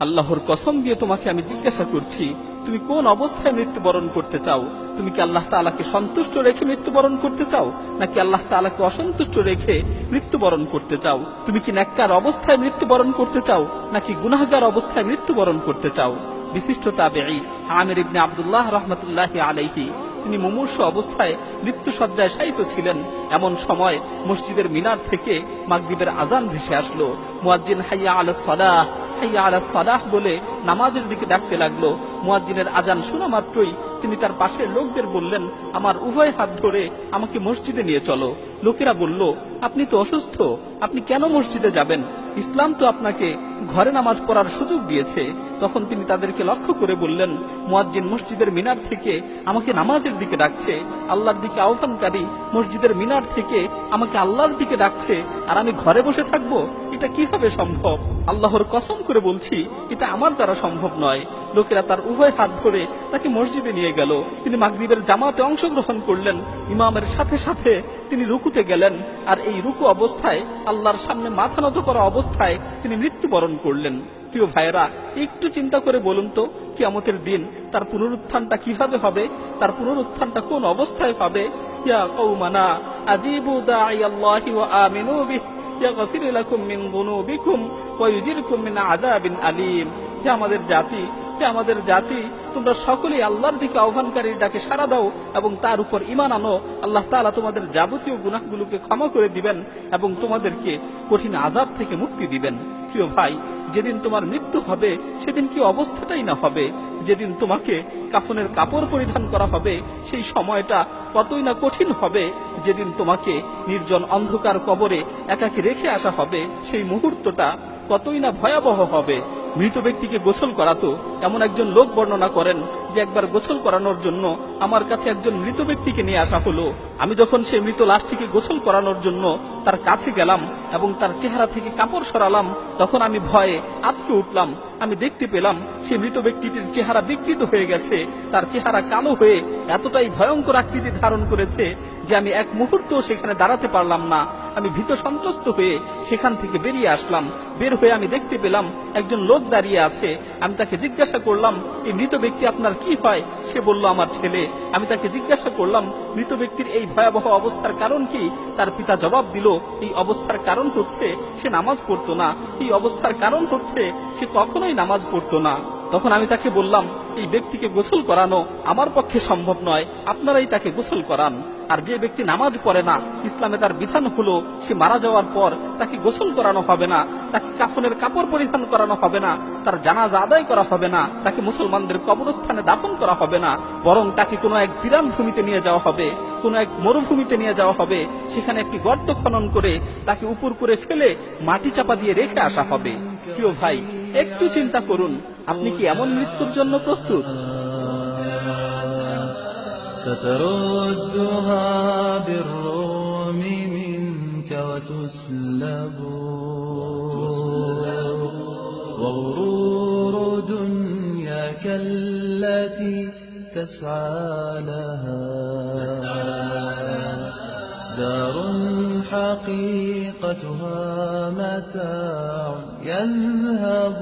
আল্লাহর কসম দিয়ে তোমাকে আমি জিজ্ঞাসা করছি, তুমি কোন অবস্থায় মৃত্যুবরণ করতে চাও? তুমি কি আল্লাহ তাআলাকে সন্তুষ্ট রেখে মৃত্যুবরণ করতে চাও, নাকি আল্লাহ তাআলাকে অসন্তুষ্ট রেখে মৃত্যুবরণ করতে চাও? তুমি কি নেককার অবস্থায় মৃত্যুবরণ করতে চাও, নাকি গুনাহগার অবস্থায় মৃত্যুবরণ করতে চাও? বিশিষ্ট তাবেঈ আমির ইবনে আব্দুল্লাহ রাহমাতুল্লাহি আলাইহি তিনি মুমূর্ষু অবস্থায় মৃত্যুশয্যায় শায়িত ছিলেন। এমন সময় মসজিদের মিনার থেকে মাগরিবের আজান ভেসে আসলো। মুয়াজ্জিন হাইয়া আলাস সালাহ, হাইয়া আলাস সালাহ বলে নামাজের দিকে ডাকতে লাগলো। মুয়াজ্জিনের আজান শোনা মাত্রই তিনি তার পাশের লোকদের বললেন, আমার উভয় হাত ধরে আমাকে মসজিদে নিয়ে চলো। লোকেরা বলল, আপনি তো অসুস্থ, আপনি কেন মসজিদে যাবেন? ইসলাম তো আপনাকে ঘরে নামাজ পড়ার সুযোগ দিয়েছে। তখন তিনি তাদেরকে লক্ষ্য করে বললেন, মুয়াজ্জিন মসজিদের মিনার থেকে আমাকে নামাজের দিকে ডাকছে, আল্লাহর দিকে আহ্বানকারী মসজিদের মিনার থেকে আমাকে আল্লাহর দিকে ডাকছে, আর আমি ঘরে বসে থাকবো? এটা কিভাবে সম্ভব? আল্লাহর কসম করে বলছি, এটা আমার দ্বারা সম্ভব নয়। লোকেরা তার উভয় হাত ধরে তাকে মসজিদে নিয়ে গেল। তিনি মাগরিবের জামাতে অংশগ্রহণ করলেন। ইমামের সাথে সাথে তিনি রুকুতে গেলেন, আর এই রুকু অবস্থায় আল্লাহর সামনে মাথা নত করা অবস্থায় তিনি মৃত্যুবরণ করলেন। প্রিয় ভাইরা, একটু চিন্তা করে বলুন তো, কিয়ামতের দিন তার পুনরুত্থানটা কিভাবে হবে? তার পুনরুত্থানটা কোন অবস্থায় হবে? ইয়া কওমানা আজিবু দাঈয়াল্লাহি ওয়া আমিনু বিহি ইয়াগফির লাকুম মিন যুনুবিকুম ওয়া ইউজিরকুম মিন আযাবিন আলীম। হে আমাদের জাতি, হে আমাদের জাতি, তোমরা সকলেই আল্লাহর দিকে আহ্বানকারীর ডাকে সাড়া দাও এবং তার উপর ঈমান আনো। আল্লাহ তাআলা তোমাদের যাবতীয় গুনাহগুলোকে ক্ষমা করে দিবেন এবং তোমাদেরকে কঠিন আযাব থেকে মুক্তি দিবেন। প্রিয় ভাই, যেদিন তোমার মৃত্যু হবে সেদিন কি অবস্থাটাই না হবে? যেদিন তোমাকে কাফনের কাপড় পরিধান করা হবে সেই সময়টা কতই না কঠিন হবে। যেদিন তোমাকে নির্জন অন্ধকার কবরে একাকী রেখে আসা হবে সেই মুহূর্তটা কতই না ভয়াবহ হবে। মৃত ব্যক্তিকে গোসল করাতো এমন একজন লোক বর্ণনা করেন যে একবার গোসল করানোর জন্য আমার কাছে একজন মৃত ব্যক্তিকে নিয়ে আসা হলো। আমি যখন সেই মৃত লাশটিকে গোসল করানোর জন্য তার কাছে গেলাম এবং তার চেহারা থেকে কাপড় সরালাম, তখন আমি ভয়ে আঁতকে উঠলাম। আমি দেখতে পেলাম সেই মৃত ব্যক্তিটির চেহারা বিকৃত হয়ে গেছে। তার চেহারা কালো হয়ে এতটাই ভয়ঙ্কর আকৃতি ধারণ করেছে যে আমি এক মুহূর্ত সেখানে দাঁড়াতে পারলাম না। আমি ভীত সন্ত্রস্ত হয়ে সেখান থেকে বেরিয়ে আসলাম। বের হয়ে আমি দেখতে পেলাম একজন লোক দাঁড়িয়ে আছে। আমি তাকে জিজ্ঞাসা করলাম, এই মৃত ব্যক্তি আপনার কি হয়? সে বলল, আমার ছেলে। আমি তাকে জিজ্ঞাসা করলাম, মৃত ব্যক্তির এই ভয়াবহ অবস্থার কারণ কি? তার পিতা জবাব দিল, এই অবস্থার কারণ হচ্ছে সে নামাজ পড়তো না। এই অবস্থার কারণ হচ্ছে সে কখনোই নামাজ পড়তো না। তখন আমি তাকে বললাম, এই ব্যক্তিকে গোসল করানো আমার পক্ষে সম্ভব নয়, আপনারাই তাকে গোসল করান। আর যে ব্যক্তি নামাজ পড়ে না, ইসলামে তার বিধান হলো সে মারা যাওয়ার পর তাকে গোসল করানো হবে না, তাকে কাফনের কাপড় পরিধান করানো হবে না, তার জানাজা আদায় করা হবে না, তাকে মুসলমানদের কবরস্থানে দাফন করা হবে না, বরং তাকে কোনো এক বিরান ভূমিতে নিয়ে যাওয়া হবে, কোনো এক মরুভূমিতে নিয়ে যাওয়া হবে। সেখানে একটি গর্ত খনন করে তাকে উপর করে ফেলে মাটি চাপা দিয়ে রেখে আসা হবে। প্রিয় ভাই, একটু চিন্তা করুন, আপনি কি এমন মৃত্যুর জন্য প্রস্তুত? ستردها بالروم منك وتسلب وغرور دنياك التي تسعى لها دار حقيقتها متاع يذهب